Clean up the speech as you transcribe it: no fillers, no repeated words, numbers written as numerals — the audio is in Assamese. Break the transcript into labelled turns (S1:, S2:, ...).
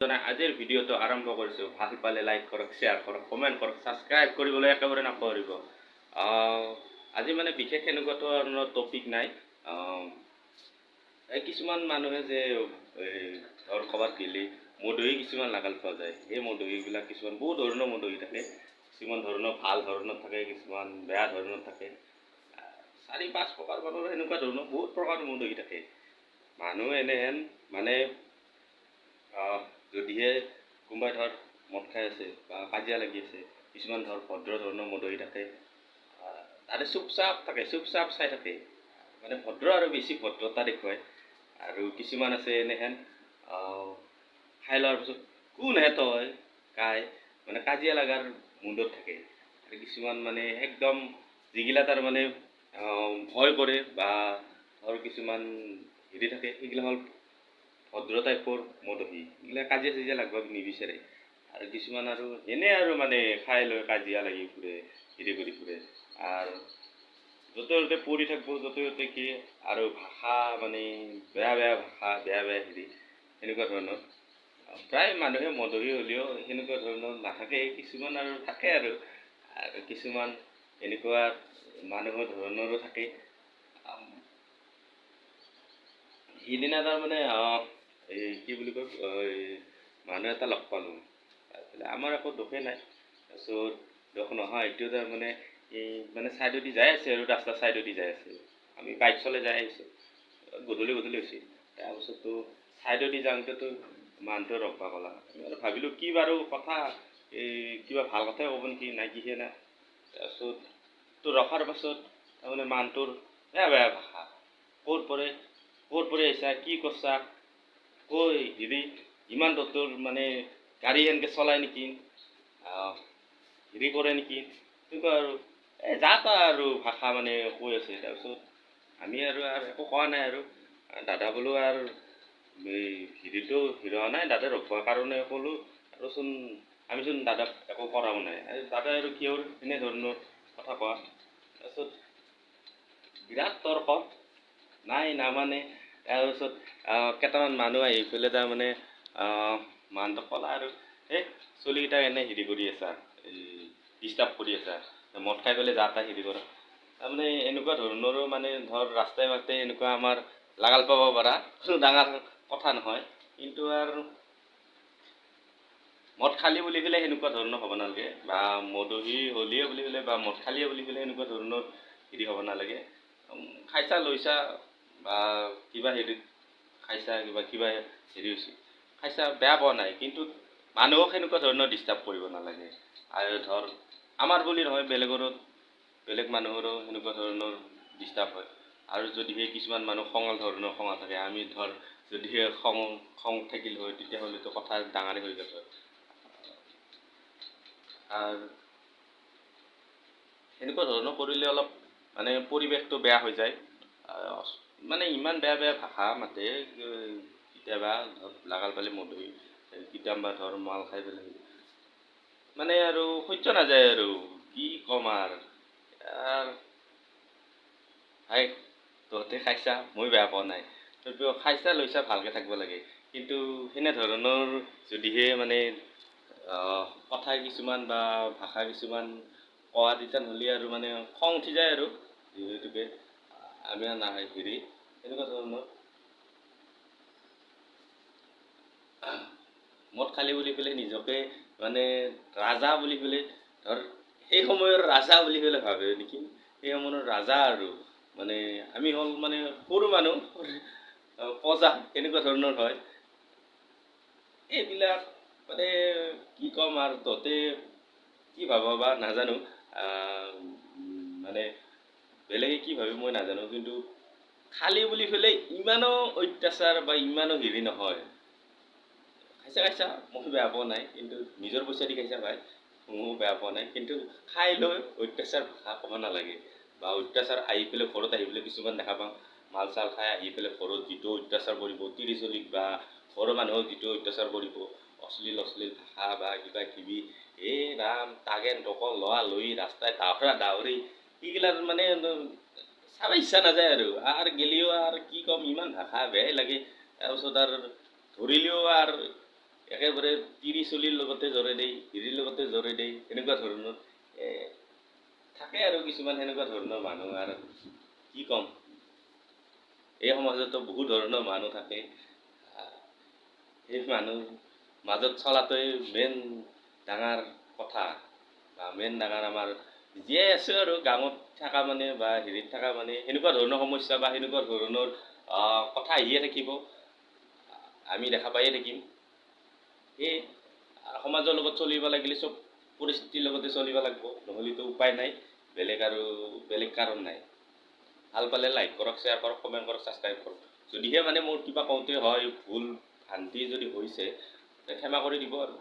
S1: আজিৰ ভিডিঅ'টো আৰম্ভ কৰিছোঁ। ভাল পালে লাইক কৰক, শ্বেয়াৰ কৰক, কমেণ্ট কৰক, ছাবস্ক্ৰাইব কৰিবলৈ একেবাৰে নকৰিব। আজি মানে বিশেষ এনেকুৱা ধৰণৰ টপিক নাই। কিছুমান মানুহে যে ধৰ ক'ৰবাত গেলি মদহী কিছুমান লাগাল পোৱা যায়। সেই মদহীবিলাক কিছুমান বহুত ধৰণৰ মদহী থাকে। কিছুমান ধৰণৰ ভাল ধৰণৰ থাকে, কিছুমান বেয়া ধৰণৰ থাকে। 4-5 প্ৰকাৰ মানৰ এনেকুৱা ধৰণৰ বহুত প্ৰকাৰৰ মদহী থাকে। মানুহ এনেহেন মানে যদিহে কোনোবাই ধৰ মদ খাই আছে বা কাজিয়া লাগি আছে, কিছুমান ধৰ ভদ্ৰ ধৰণৰ মদহী থাকে। তাতে চুপচাপ থাকে, চুপচাপ চাই থাকে, মানে ভদ্ৰ আৰু বেছি ভদ্ৰতা দেখুৱায়। আৰু কিছুমান আছে এনেহেন খাই লোৱাৰ পিছত কোনহে তই কাই মানে কাজিয়া লগাৰ মুডত থাকে। আৰু কিছুমান মানে একদম যিগিলা তাৰ মানে ভয় কৰে বা ধৰ কিছুমান হেৰি থাকে, সেইগিলা হ'ল ভদ্ৰ টাইপৰ মদহী। এইগিলা কাজিয়া চাজিয়া লাগব নিবিচাৰে। আৰু কিছুমান আৰু এনে আৰু মানে খাই লৈ কাজিয়া লাগি ফুৰে, হেৰি কৰি ফুৰে। আৰু য'তে ত'তে পৰি থাকিব, য'তে ত'তে কি আৰু ভাষা মানে বেয়া বেয়া ভাষা, বেয়া বেয়া হেৰি সেনেকুৱা ধৰণৰ। প্ৰায় মানুহে মদহী হ'লেও সেনেকুৱা ধৰণৰ নাথাকে, কিছুমান আৰু থাকে আৰু কিছুমান এনেকুৱা মানুহৰ ধৰণৰো থাকে। সিদিনা তাৰমানে এই কি বুলি কয়, মানুহ এটা লগ পালোঁ। আমাৰ একো দোষেই নাই। তাৰপিছত দুখ নহয়, এইটো তাৰমানে এই মানে ছাইডেদি যাই আছে আৰু ৰাস্তাৰ ছাইডেদি যাই আছে। আমি বাইক চলাই যাই আহিছোঁ, গধূলি হৈছে। তাৰপিছততো ছাইডেদি যাওঁতেতো মানুহটোৱে ৰখবা ক'লা। আমি ভাবিলোঁ কি বাৰু কথা, কিবা ভাল কথাই ক'ব নেকি, নাই কিহে নাই। তাৰপিছত ৰখাৰ পাছত তাৰমানে মানুহটোৰ বেয়া বেয়া ভাষা। ক'ৰ পৰা আহিছা, কি কৰছা, হেৰি ইমান দূৰ মানে গাড়ী এনেকৈ চলাই নেকি, হেৰি কৰে নেকি, তেনেকুৱা আৰু যা তা আৰু ভাষা মানে কৈ আছে। তাৰপিছত আমি আৰু একো কোৱা নাই আৰু দাদা বোলো আৰু হেৰিটো হোৱা নাই, দাদা ৰখোৱাৰ কাৰণে ক'লোঁ আৰুচোন আমিচোন দাদাক একো কৰাও নাই। দাদাই আৰু কিয় এনেধৰণৰ কথা কোৱা। তাৰপিছত বিৰাট তৰ্ক, নাই নামানে। তাৰপিছত কেইটামান মানুহ আহি পেলাই তাৰমানে মানুহটোক ক'লা আৰু চলিকেইটাক এনেই হেৰি কৰি আছা, ডিষ্টাৰ্ব কৰি আছা, মদ খাই পেলাই যা তা হেৰি কৰা। তাৰমানে এনেকুৱা ধৰণৰো মানে ধৰ ৰাস্তাই বাটে এনেকুৱা আমাৰ লাগাল পাব পাৰা, ডাঙৰ কথা নহয়। কিন্তু আৰু মদ খালি বুলি পেলাই সেনেকুৱা ধৰণৰ হ'ব নালাগে, বা মদহী হ'লিয়ে বুলি পেলাই বা মদ খালিয়ে বুলি পেলাই এনেকুৱা ধৰণৰ হেৰি হ'ব নালাগে। খাইছা লৈছা বা কিবা হেৰিত খাইছা, কিবা হেৰি হৈছে খাইছা, বেয়া পোৱা নাই। কিন্তু মানুহক সেনেকুৱা ধৰণৰ ডিষ্টাৰ্ব কৰিব নালাগে। আৰু ধৰ আমাৰ বুলি নহয়, বেলেগ মানুহৰো সেনেকুৱা ধৰণৰ ডিষ্টাৰ্ব হয়। আৰু যদিহে কিছুমান মানুহ খঙাল ধৰণৰ খঙা থাকে, আমি ধৰ যদিহে খং থাকিল হয়, তেতিয়াহ'লেতো কথা ডাঙৰে হৈ গ'ল হয়। আৰু সেনেকুৱা ধৰণৰ কৰিলে অলপ মানে পৰিৱেশটো বেয়া হৈ যায়। মানে ইমান বেয়া বেয়া ভাষা মাতে, কেতিয়াবা ধৰ লাগাল পালে মদহী, কেতিয়াবা ধৰ মাল খাই পেলাই মানে আৰু সহ্য নাযায় আৰু কি ক'ম আৰু ভাই তহঁতে খাইছা, মই বেয়া পোৱা নাই। তথাপিও খাইছা লৈছা ভালকৈ থাকিব লাগে। কিন্তু সেনেধৰণৰ যদিহে মানে কথা কিছুমান বা ভাষা কিছুমান কোৱা, তেতিয়াহ'লে আৰু মানে খং উঠি যায় আৰু যিহেতুকে আমি নাই হেৰি এনেকুৱা ধৰণৰ মদ খালি বুলি পেলাই নিজকে মানে ৰাজা বুলি পেলাই ধৰ সেই সময়ৰ ৰাজা বুলি পেলাই ভাবে নেকি, সেই সময়ৰ ৰাজা আৰু মানে আমি হ'ল মানে সৰু মানুহ, প্ৰজা এনেকুৱা ধৰণৰ হয়। এইবিলাক মানে কি ক'ম আৰু তহঁতে কি ভাবা বা নাজানো, মানে বেলেগে কি ভাবে মই নাজানো। কিন্তু খালী বুলি পেলাই ইমানো অত্যাচাৰ বা ইমানো হেৰি নহয়। খাইছা মই বেয়া পোৱা নাই, কিন্তু নিজৰ পইচা দি খাইছা ভাই, ময়ো বেয়া পোৱা নাই। কিন্তু খাই লৈ অত্যাচাৰ ভাষা ক'ব নালাগে, বা অত্যাচাৰ আহি পেলাই ঘৰত আহি পেলাই কিছুমান দেখা পাওঁ মাল চাল খাই আহি পেলাই ঘৰত যিটো অত্যাচাৰ কৰিব, তিৰি চলিক বা ঘৰৰ মানুহক যিটো অত্যাচাৰ কৰিব, অশ্লীল ভাষা বা কিবা কিবি, ৰাম তাগেন টকল লৱা লই ৰাস্তাই দাউৰি এইগিলাৰ মানে চাব ইচ্ছা নাযায় আৰু গেলিও আৰু কি ক'ম, ইমান ভাষা বেয়াই লাগে। তাৰপিছত আৰু ধৰিলেও আৰু একেবাৰে তিৰি চলিৰ লগতে জৰে দেই, হিৰিৰ লগতে জৰে দেই, এনেকুৱা ধৰণৰ থাকে আৰু কিছুমান সেনেকুৱা ধৰণৰ মানুহ। আৰু কি ক'ম, এই সমাজতো বহু ধৰণৰ মানুহ থাকে। সেই মানুহ মাজত চলাটোৱে মেইন ডাঙৰ কথা, বা মেইন ডাঙৰ আমাৰ জীয়াই আছোঁ আৰু গাঁৱত থকা মানে বা হেৰিত থকা মানে সেনেকুৱা ধৰণৰ সমস্যা বা সেনেকুৱা ধৰণৰ কথা আহিয়ে থাকিব, আমি দেখা পায়ে থাকিম। এই সমাজৰ লগত চলিব লাগিলে চব পৰিস্থিতিৰ লগতে চলিব লাগিব, নহ'লেতো উপায় নাই, বেলেগ কাৰণ নাই। ভাল পালে লাইক কৰক, শ্বেয়াৰ কৰক, কমেণ্ট কৰক, ছাবস্ক্ৰাইব কৰক। যদিহে মানে মোৰ কিবা কওঁতে হয় ভুল ভ্ৰান্তি যদি হৈছে ক্ষমা কৰি দিব আৰু।